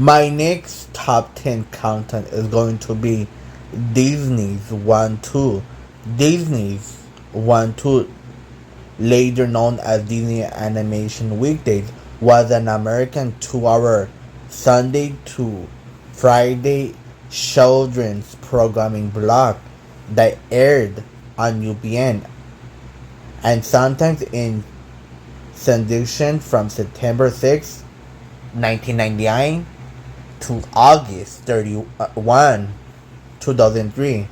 My next top 10 content is going to be Disney's 1 2. Disney's 1 2, later known as Disney Animation Weekdays, was an American 2-hour Sunday to Friday children's programming block that aired on UPN and sometimes in syndication from September 6, 1999 to August 31, 2003,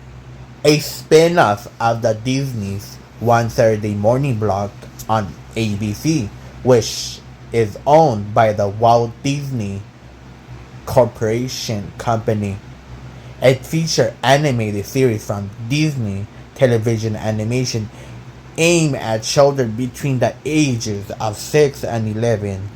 a spin-off of the Disney's One Saturday Morning block on ABC, which is owned by the Walt Disney Corporation Company. It featured animated series from Disney Television Animation aimed at children between the ages of 6 and 11.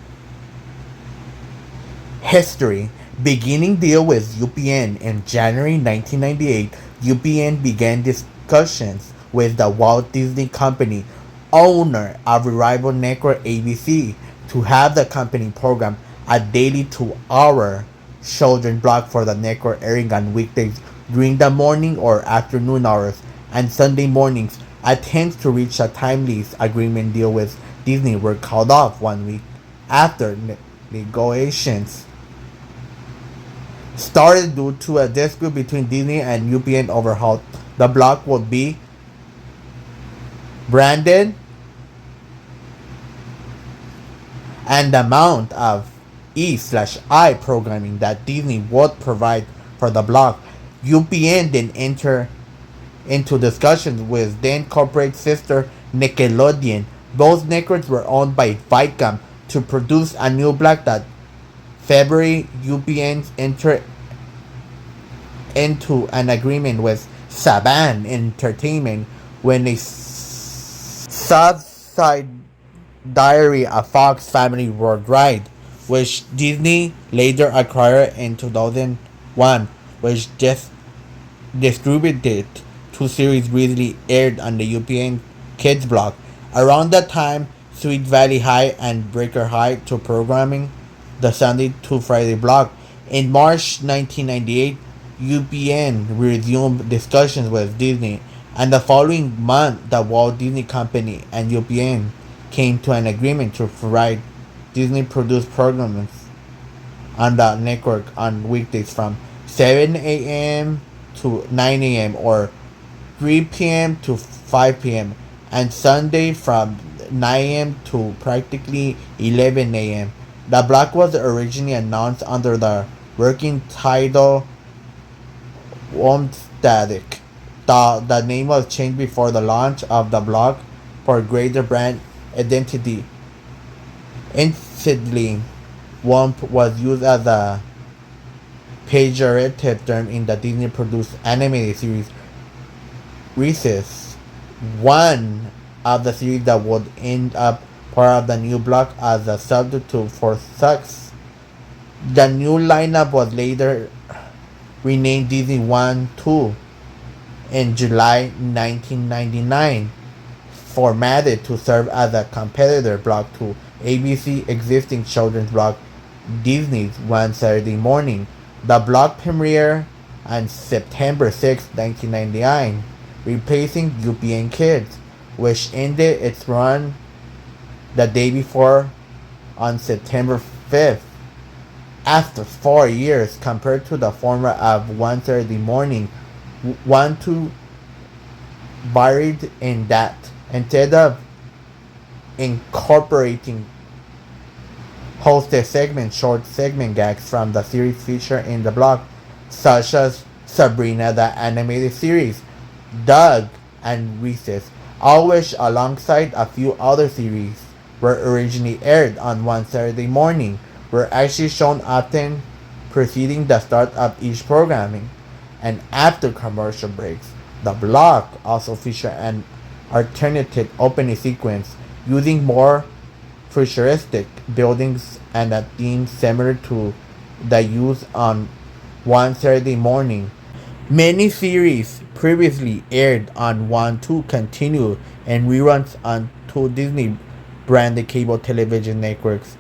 History. Beginning deal with UPN in January 1998, UPN began discussions with the Walt Disney Company, owner of rival network ABC, to have the company program a daily 2-hour children block for the network, airing on weekdays during the morning or afternoon hours and Sunday mornings. Attempts to reach a timely agreement deal with Disney were called off 1 week after negotiations started due to a dispute between Disney and UPN over how the block would be branded and the amount of E/I programming that Disney would provide for the block. UPN then entered into discussions with then corporate sister Nickelodeon. Both networks were owned by Viacom to produce a new block that February. UPN entered into an agreement with Saban Entertainment when a subsidiary of Fox Family Worldwide, which Disney later acquired in 2001, which just distributed two series recently aired on the UPN Kids block. Around that time, Sweet Valley High and Breaker High to programming the Sunday to Friday block. In March 1998, UPN resumed discussions with Disney, and the following month, the Walt Disney Company and UPN came to an agreement to provide Disney-produced programs on the network on weekdays from 7 a.m. to 9 a.m. or 3 p.m. to 5 p.m. and Sunday from 9 a.m. to practically 11 a.m. The block was originally announced under the working title Womstatic. The name was changed before the launch of the block for greater brand identity. Incidentally, Womp was used as a pejorative term in the Disney-produced animated series Recess, one of the series that would end up part of the new block as a substitute for Sucks. The new lineup was later renamed Disney 1 2 in July 1999, formatted to serve as a competitor block to ABC existing children's block Disney's One Saturday Morning. The block premiered on September 6, 1999, replacing UPN Kids, which ended its run the day before on September 5th. After 4 years, compared to the format of One Saturday Morning, 1 2 varied in that instead of incorporating hosted segments, short segment gags from the series featured in the block, such as Sabrina the Animated Series, Doug, and Recess, all which alongside a few other series were originally aired on One Saturday Morning, were actually shown often preceding the start of each programming and after commercial breaks. The block also featured an alternative opening sequence using more futuristic buildings and a theme similar to the used on One Saturday Morning. Many series previously aired on 1 2 continue in reruns on two Disney branded cable television networks,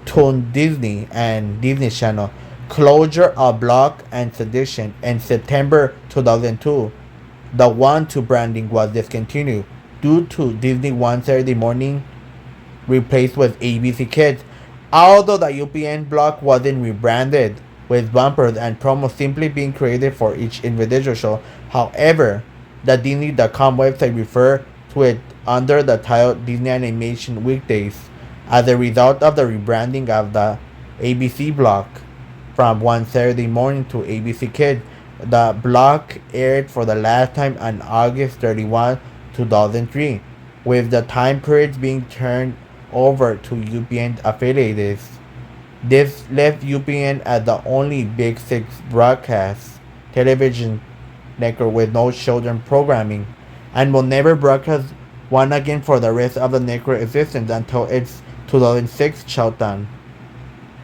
Toon Disney and Disney Channel. Closure of Block and Sedition in September 2002. The One-Two branding was discontinued due to Disney One Saturday Morning replaced with ABC Kids. Although the UPN block wasn't rebranded, with bumpers and promos simply being created for each individual show. However, the Disney.com website referred to it under the title Disney Animation Weekdays. As a result of the rebranding of the ABC block from One Saturday Morning to ABC Kids, the block aired for the last time on August 31, 2003, with the time periods being turned over to UPN affiliates. This left UPN as the only Big Six broadcast television network with no children programming, and will never broadcast one again for the rest of the network existence until its 2006 shutdown,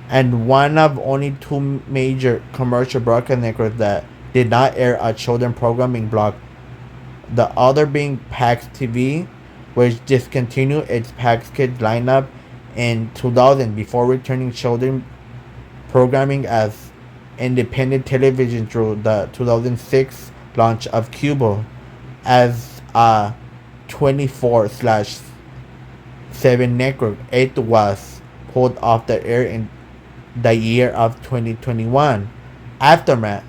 and one of only two major commercial broadcast networks that did not air a children programming block, the other being PAX TV, which discontinued its PAX Kids lineup in 2000 before returning children programming as independent television through the 2006 launch of Cubo as a 24/7 network. It was pulled off the air in the year of 2021. Aftermath.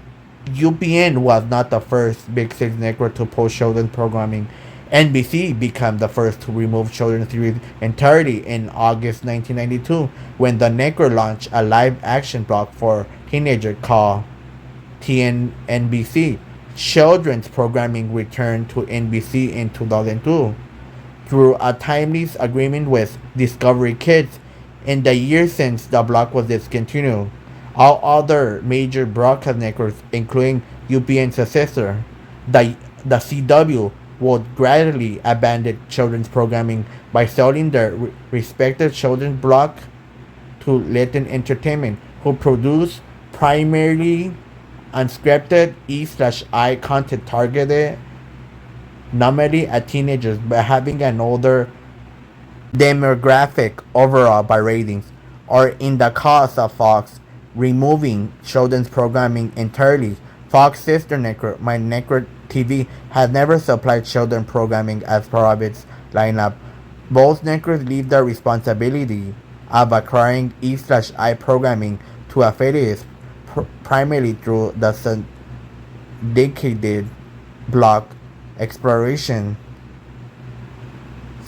UPN was not the first Big Six network to pull children's programming. NBC became the first to remove children's series entirely in August 1992 when the network launched a live-action block for teenagers called TNBC. Children's programming returned to NBC in 2002 through a timeless agreement with Discovery Kids. In the years since the block was discontinued, all other major broadcast networks, including UPN's successor, the CW, would gradually abandon children's programming by selling their respective children's block to Latin Entertainment, who produce primarily unscripted E/I content targeted normally at teenagers but having an older demographic overall by ratings, or in the case of Fox, removing children's programming entirely. Fox sister network, My Network TV, has never supplied children programming as part of its lineup. Both networks leave the responsibility of acquiring E/I programming to affiliates primarily through the syndicated block exploration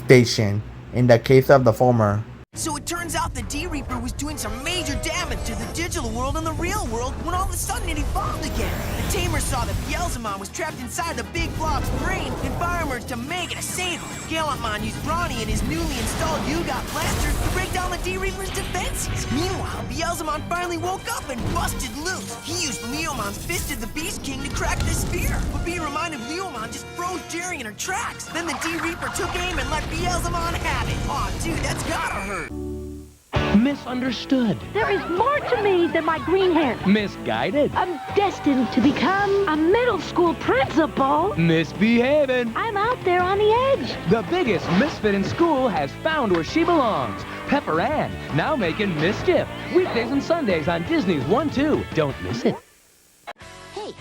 station. In the case of the former, So it turns out the D-Reaper was doing some major damage to the digital world and the real world when all of a sudden it evolved again. The Tamer saw that Beelzemon was trapped inside the Big Blob's brain and fire-emerged to make it a save him. Gallantmon used Brawny and his newly installed U-Dot blaster to break down the D-Reaper's defenses. Meanwhile, Beelzemon finally woke up and busted loose. He used Leomon's Fist of the Beast King to crack the sphere. But being reminded, Leomon just froze Jerry in her tracks. Then the D-Reaper took aim and let Beelzemon have it. Aw, dude, that's gotta hurt. Misunderstood. There is more to me than my green hair. Misguided. I'm destined to become a middle school principal. Misbehaving. I'm out there on the edge. The biggest misfit in school has found where she belongs. Pepper Ann, now making mischief. Weekdays and Sundays on Disney's 1-2. Don't miss it. Hey,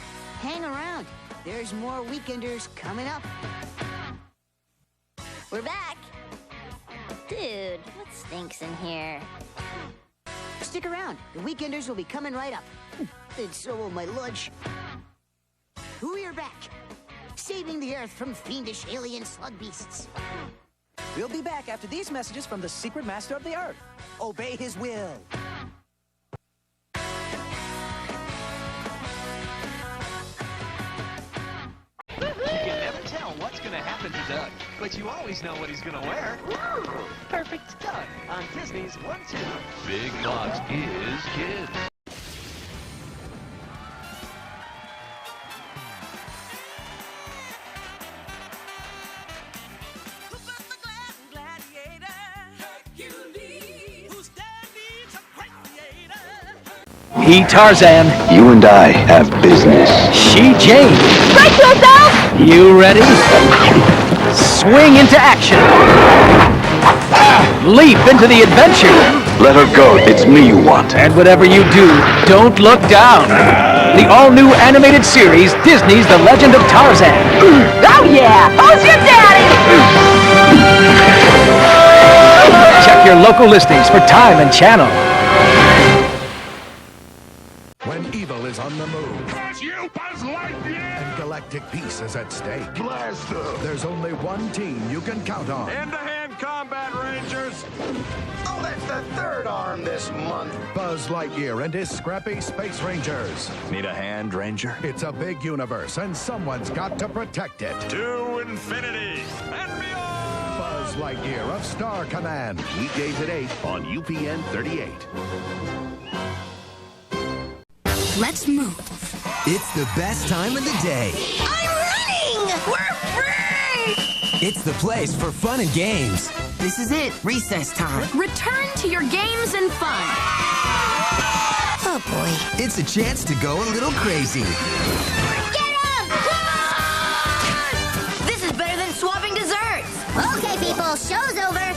hang around. There's more Weekenders coming up. We're back. Dude, what stinks in here? Stick around. The Weekenders will be coming right up. And so will my lunch. We're back. Saving the Earth from fiendish alien slug beasts. We'll be back after these messages from the secret master of the Earth. Obey his will. You can never tell what's going to happen to Doug, but you always know what he's going to wear. Perfect Doug on Disney's 1-2. Big Lots is kids. He Tarzan. You and I have business. She Jane. Brace yourself! You ready? Swing into action. Leap into the adventure. Let her go. It's me you want. And whatever you do, don't look down. The all-new animated series, Disney's The Legend of Tarzan. Oh yeah! Who's your daddy? Check your local listings for time and channel. When evil is on the move. It's you, Buzz Lightyear! And galactic peace is at stake. Blaster! There's only one team you can count on. Hand-to-hand combat, Rangers! Oh, that's the third arm this month. Buzz Lightyear and his scrappy Space Rangers. Need a hand, Ranger? It's a big universe, and someone's got to protect it. To infinity and beyond! Buzz Lightyear of Star Command. Weekdays at 8 on UPN 38. Let's move. It's the best time of the day. I'm running! We're free! It's the place for fun and games. This is it. Recess time. Return to your games and fun. Oh, boy. It's a chance to go a little crazy. Get him! This is better than swapping desserts. Okay, people, show's over.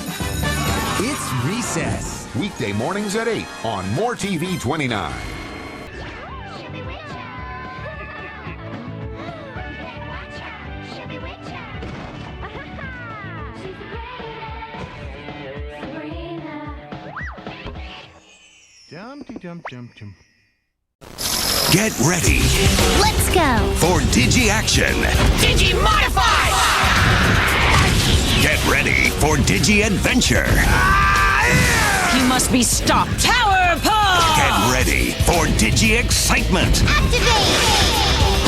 It's Recess. Weekday mornings at 8 on More TV 29. Get ready Let's go. for Digi Action. Digi Modify! Get ready for Digi Adventure. He must be stopped. Tower Paw! Get ready for Digi Excitement. Activate.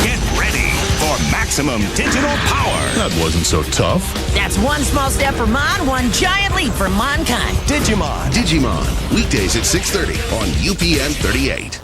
Get ready for maximum digital power. That wasn't so tough. That's one small step for Mon, one giant leap for mankind. Digimon. Digimon. Weekdays at 6:30 on UPN 38.